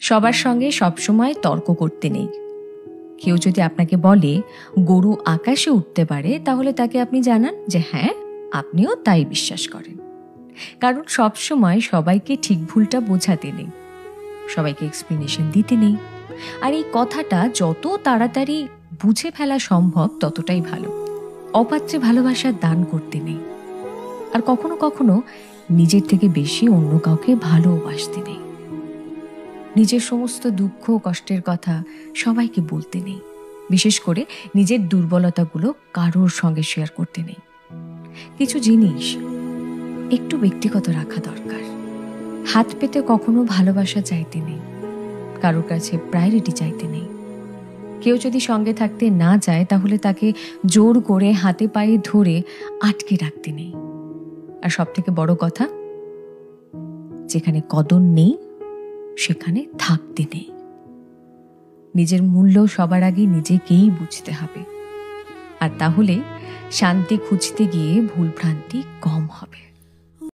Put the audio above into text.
সবার সঙ্গে সবসময় তর্ক করতে নেই। কেউ যদি আপনাকে বলে গরু আকাশে উঠতে পারে, তাহলে তাকে আপনি জানান যে হ্যাঁ, আপনিও তাই বিশ্বাস করেন। কারণ সবসময় সবাইকে ঠিক ভুলটা বোঝাতে নেই, সবাইকে এক্সপ্লেনেশন দিতে নেই। আর এই কথাটা যত তাড়াতাড়ি বুঝে ফেলা সম্ভব ততটাই ভালো। অপাত্রে ভালোবাসার দান করতে নেই। আর কখনো কখনো নিজের থেকে বেশি অন্য কাউকে ভালোবাসতে নেই। নিজের সমস্ত দুঃখ কষ্টের কথা সবাইকে বলতে নেই। বিশেষ করে নিজের দুর্বলতাগুলো কারোর সঙ্গে শেয়ার করতে নেই। কিছু জিনিস একটু ব্যক্তিগত রাখা দরকার। হাত পেতে কখনো ভালোবাসা চাইতে নেই, কারোর কাছে প্রায়োরিটি চাইতে নেই। কেউ যদি সঙ্গে থাকতে না চায়, তাহলে তাকে জোর করে হাতে পায়ে ধরে আটকে রাখতে নেই। আর সব থেকে বড় কথা, যেখানে কদর নেই সেখানে থাকতে নেই। নিজের মূল্য সবার আগে নিজেকেই বুঝতে হবে। আর তাহলে শান্তি খুঁজতে গিয়ে ভুলভ্রান্তি কম হবে।